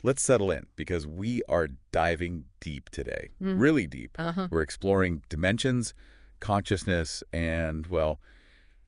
Let's settle in because we are diving deep today, Mm. really deep. Uh-huh. We're exploring dimensions, consciousness, and, well,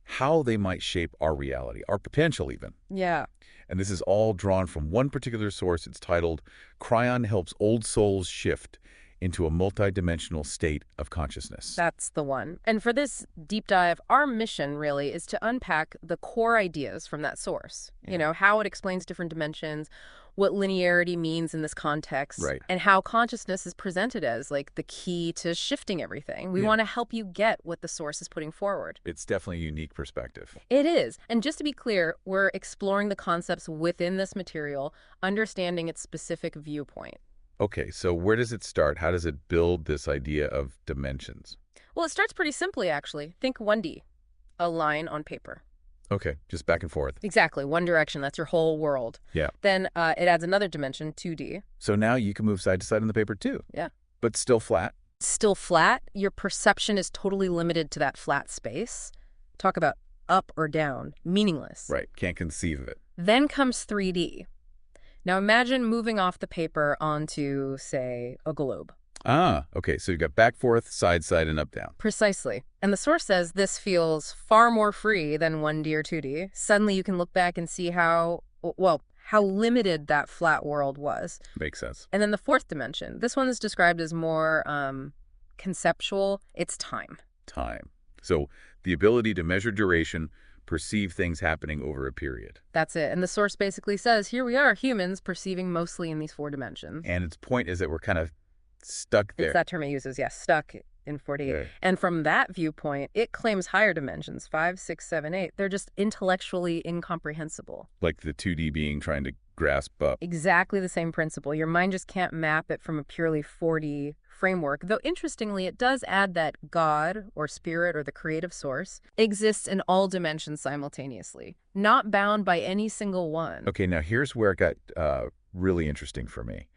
how they might shape our reality, our potential even. Yeah, And this is all drawn from one particular source. It's titled, Cryon Helps Old Souls Shift into a Multidimensional State of Consciousness. that's the one. And for this deep dive, our mission really is to unpack the core ideas from that source. Yeah. You know, how it explains different dimensions, what linearity means in this context, Right. and how consciousness is presented as like the key to shifting everything. We Yeah. want to help you get what the source is putting forward. It's definitely a unique perspective. It is. And just to be clear, we're exploring the concepts within this material, understanding its specific viewpoint. Okay, so where does it start? How does it build this idea of dimensions? Well, it starts pretty simply, actually. Think 1D, a line on paper. Okay, just back and forth. Exactly, one direction, that's your whole world. Yeah. Then it adds another dimension, 2D. So now you can move side to side on the paper too. Yeah. But still flat. Still flat, your perception is totally limited to that flat space. Talk about up or down, meaningless. Right, can't conceive of it. Then comes 3D. Now imagine moving off the paper onto, say, a globe. Ah, okay, so you've got back, forth, side, and up, down. Precisely. And the source says this feels far more free than 1D or 2D. Suddenly you can look back and see how limited that flat world was. Makes sense. And then the fourth dimension. This one is described as more conceptual. It's time. Time. So the ability to measure duration, perceive things happening over a period. That's it. And the source basically says, here we are, humans, perceiving mostly in these 4 dimensions. And its point is that we're kind of stuck there. It's that term it uses, yes, stuck in 4D. Yeah. And from that viewpoint, it claims higher dimensions, 5, 6, 7, 8. They're just intellectually incomprehensible. Like the 2D being trying to grasp up. Exactly the same principle. Your mind just can't map it from a purely 4D framework, though interestingly, it does add that God or spirit or the creative source exists in all dimensions simultaneously, not bound by any single one. Okay, now here's where it got really interesting for me.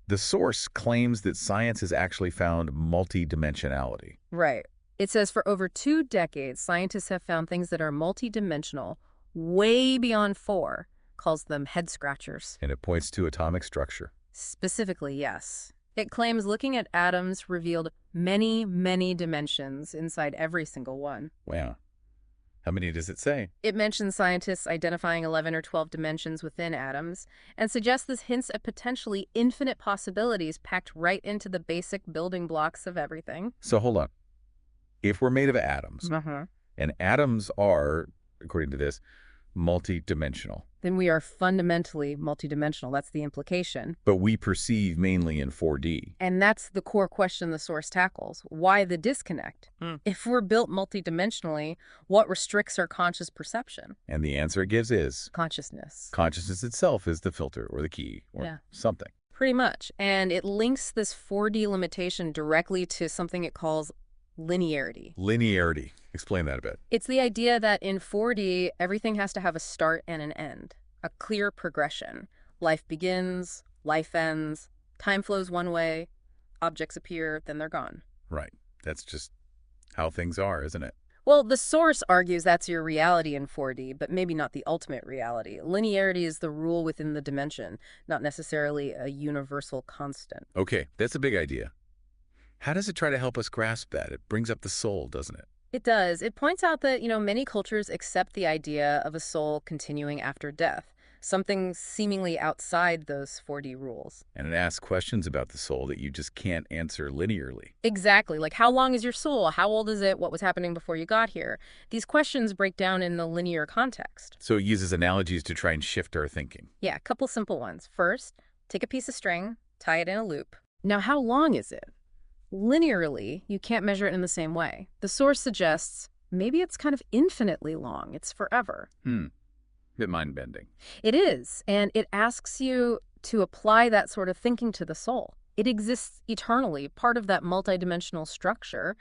The source claims that science has actually found multidimensionality. Right. It says for over 2 decades, scientists have found things that are multidimensional, way beyond 4, calls them head scratchers. And it points to atomic structure. Specifically, yes. It claims looking at atoms revealed many, many dimensions inside every single one. Wow. How many does it say? It mentions scientists identifying 11 or 12 dimensions within atoms and suggests this hints at potentially infinite possibilities packed right into the basic building blocks of everything. So hold on. If we're made of atoms, and atoms are, according to this, multidimensional, Then we are fundamentally multidimensional. That's the implication. but we perceive mainly in 4D. And that's the core question the source tackles. Why the disconnect? If we're built multidimensionally, what restricts our conscious perception? And the answer it gives is Consciousness. consciousness itself is the filter or the key or Yeah. something. Pretty much. And it links this 4D limitation directly to something it calls linearity. Linearity. Explain that a bit. It's the idea that in 4D, everything has to have a start and an end, a clear progression. Life begins, life ends, time flows one way, objects appear, then they're gone. Right. That's just how things are, isn't it? Well, the source argues that's your reality in 4D, but maybe not the ultimate reality. Linearity is the rule within the dimension, not necessarily a universal constant. Okay, that's a big idea. How does it try to help us grasp that? It brings up the soul, doesn't it? It does. It points out that, many cultures accept the idea of a soul continuing after death, something seemingly outside those 4D rules. And it asks questions about the soul that you just can't answer linearly. Exactly. Like, how long is your soul? How old is it? What was happening before you got here? These questions break down in the linear context. So it uses analogies to try and shift our thinking. Yeah, a couple simple ones. First, take a piece of string, tie it in a loop. Now, how long is it? Linearly, you can't measure it in the same way. The source suggests maybe it's kind of infinitely long. It's forever. Bit mind-bending. It is, and it asks you to apply that sort of thinking to the soul. It exists eternally, part of that multidimensional structure,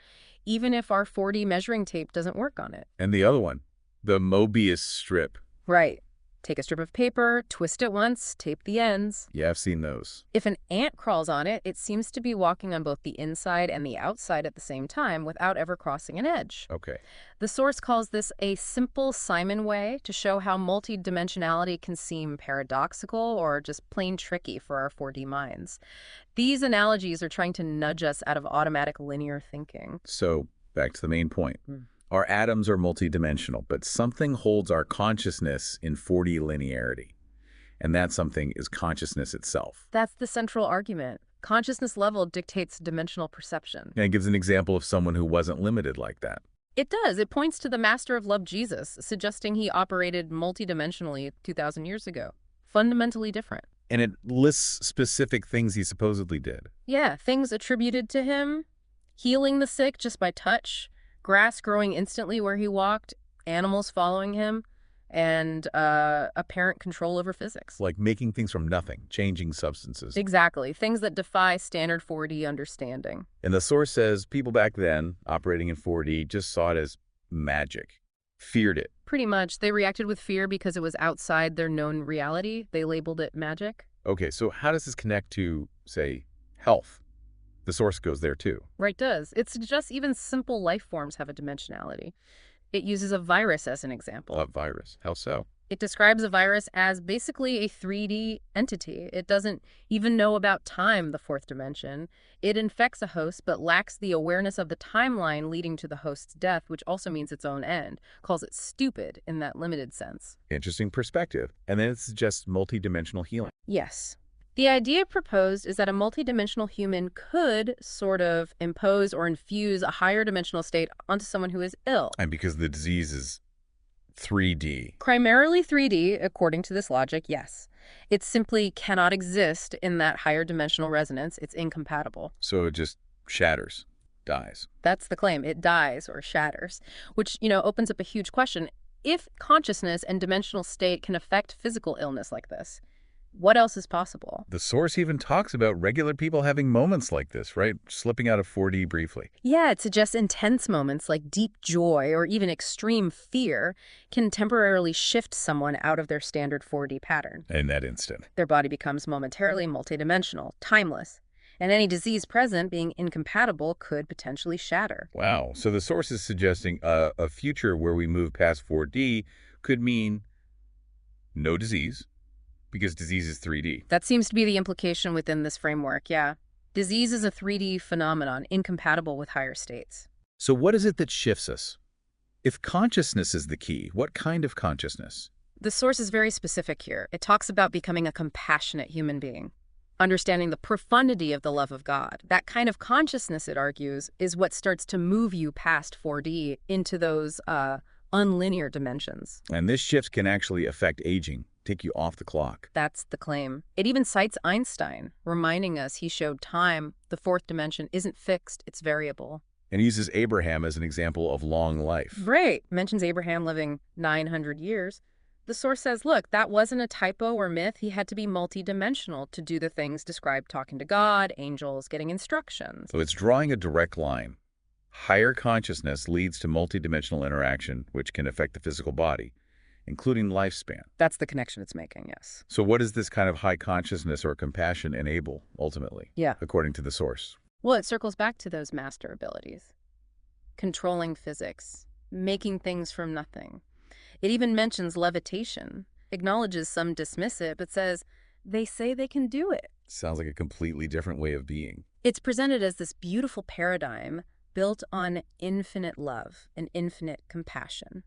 even if our 4D measuring tape doesn't work on it. And the other one, the Mobius strip. Right. Take a strip of paper, twist it once, tape the ends. Yeah, I've seen those. If an ant crawls on it, it seems to be walking on both the inside and the outside at the same time without ever crossing an edge. Okay. The source calls this a simple Simon way to show how multidimensionality can seem paradoxical or just plain tricky for our 4D minds. These analogies are trying to nudge us out of automatic linear thinking. So, back to the main point. Our atoms are multidimensional, but something holds our consciousness in 4D linearity. And that something is consciousness itself. That's the central argument. Consciousness level dictates dimensional perception. And it gives an example of someone who wasn't limited like that. It does. It points to the master of love, Jesus, suggesting he operated multidimensionally 2,000 years ago. Fundamentally different. And it lists specific things he supposedly did. Yeah, things attributed to him, healing the sick just by touch, grass growing instantly where he walked, animals following him, and apparent control over physics. Like making things from nothing, changing substances. Exactly. Things that defy standard 4D understanding. And the source says people back then, operating in 4D, just saw it as magic, feared it. Pretty much. They reacted with fear because it was outside their known reality. They labeled it magic. Okay, so how does this connect to, say, health? The source goes there too. Right, does. It suggests even simple life forms have a dimensionality. It uses a virus as an example. A virus. How so? It describes a virus as basically a 3D entity. It doesn't even know about time, the fourth dimension. It infects a host but lacks the awareness of the timeline leading to the host's death, which also means its own end. Calls it stupid in that limited sense. Interesting perspective. And then it suggests multidimensional healing. Yes. The idea proposed is that a multidimensional human could sort of impose or infuse a higher dimensional state onto someone who is ill. And because the disease is 3D. Primarily 3D, according to this logic, yes. It simply cannot exist in that higher dimensional resonance. It's incompatible. So it just shatters, dies. That's the claim. It dies or shatters, which, opens up a huge question. If consciousness and dimensional state can affect physical illness like this, what else is possible? The source even talks about regular people having moments like this, right? Slipping out of 4D briefly. Yeah, it suggests intense moments like deep joy or even extreme fear can temporarily shift someone out of their standard 4D pattern. In that instant. Their body becomes momentarily multidimensional, timeless, and any disease present being incompatible could potentially shatter. Wow. So the source is suggesting a future where we move past 4D could mean no disease, because disease is 3D. That seems to be the implication within this framework, yeah. Disease is a 3D phenomenon, incompatible with higher states. So what is it that shifts us? If consciousness is the key, what kind of consciousness? The source is very specific here. It talks about becoming a compassionate human being, understanding the profundity of the love of God. That kind of consciousness, it argues, is what starts to move you past 4D into those unlinear dimensions. And this shift can actually affect aging, take you off the clock. That's the claim. It even cites Einstein, reminding us he showed time, the fourth dimension, isn't fixed, it's variable. And uses Abraham as an example of long life. Right. Mentions Abraham living 900 years. The source says, look, that wasn't a typo or myth. He had to be multidimensional to do the things described: talking to God, angels, getting instructions. So it's drawing a direct line. Higher consciousness leads to multidimensional interaction, which can affect the physical body, including lifespan. That's the connection it's making, yes. So what does this kind of high consciousness or compassion enable, ultimately, Yeah. according to the source? Well, it circles back to those master abilities. Controlling physics, making things from nothing. It even mentions levitation, acknowledges some dismiss it, but says, they say they can do it. Sounds like a completely different way of being. It's presented as this beautiful paradigm built on infinite love and infinite compassion.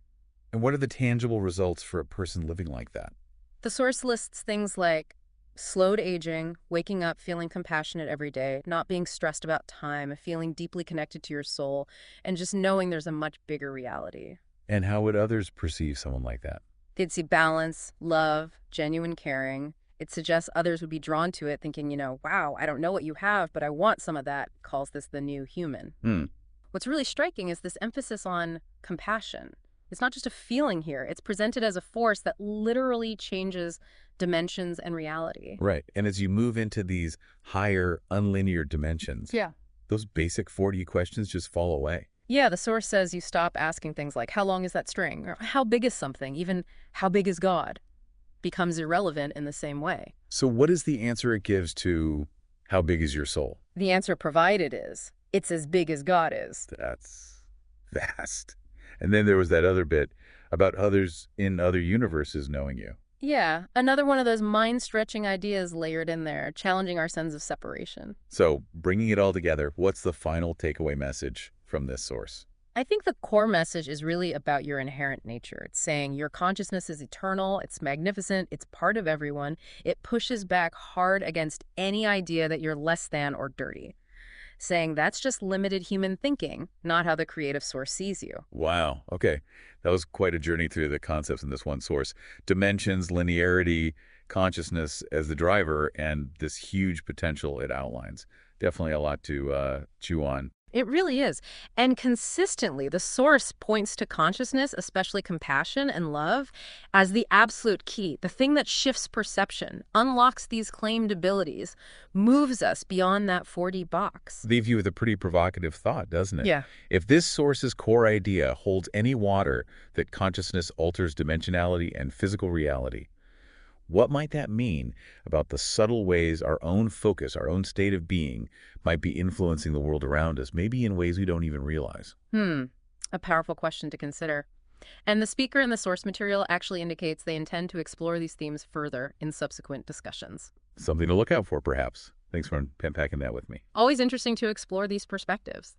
And what are the tangible results for a person living like that? The source lists things like slowed aging, waking up feeling compassionate every day, not being stressed about time, feeling deeply connected to your soul, and just knowing there's a much bigger reality. And how would others perceive someone like that? They'd see balance, love, genuine caring. It suggests others would be drawn to it, thinking, wow, I don't know what you have, but I want some of that. Calls this the new human. What's really striking is this emphasis on compassion. It's not just a feeling here. It's presented as a force that literally changes dimensions and reality. Right. And as you move into these higher, unlinear dimensions, those basic 4D questions just fall away. Yeah, the source says you stop asking things like, how long is that string? Or how big is something? Even, how big is God? becomes irrelevant in the same way. So what is the answer it gives to how big is your soul? The answer provided is, it's as big as God is. That's vast. And then there was that other bit about others in other universes knowing you. Yeah, another one of those mind-stretching ideas layered in there, challenging our sense of separation. So bringing it all together, what's the final takeaway message from this source? I think the core message is really about your inherent nature. It's saying your consciousness is eternal, it's magnificent, it's part of everyone. It pushes back hard against any idea that you're less than or dirty. Saying that's just limited human thinking, not how the creative source sees you. Wow. Okay. That was quite a journey through the concepts in this one source. Dimensions, linearity, consciousness as the driver, and this huge potential it outlines. Definitely a lot to chew on. It really is. And consistently, the source points to consciousness, especially compassion and love, as the absolute key, the thing that shifts perception, unlocks these claimed abilities, moves us beyond that 4D box. Leave you with a pretty provocative thought, doesn't it? Yeah. If this source's core idea holds any water that consciousness alters dimensionality and physical reality, what might that mean about the subtle ways our own focus, our own state of being, might be influencing the world around us, maybe in ways we don't even realize? A powerful question to consider. And the speaker in the source material actually indicates they intend to explore these themes further in subsequent discussions. Something to look out for, perhaps. Thanks for unpacking that with me. Always interesting to explore these perspectives.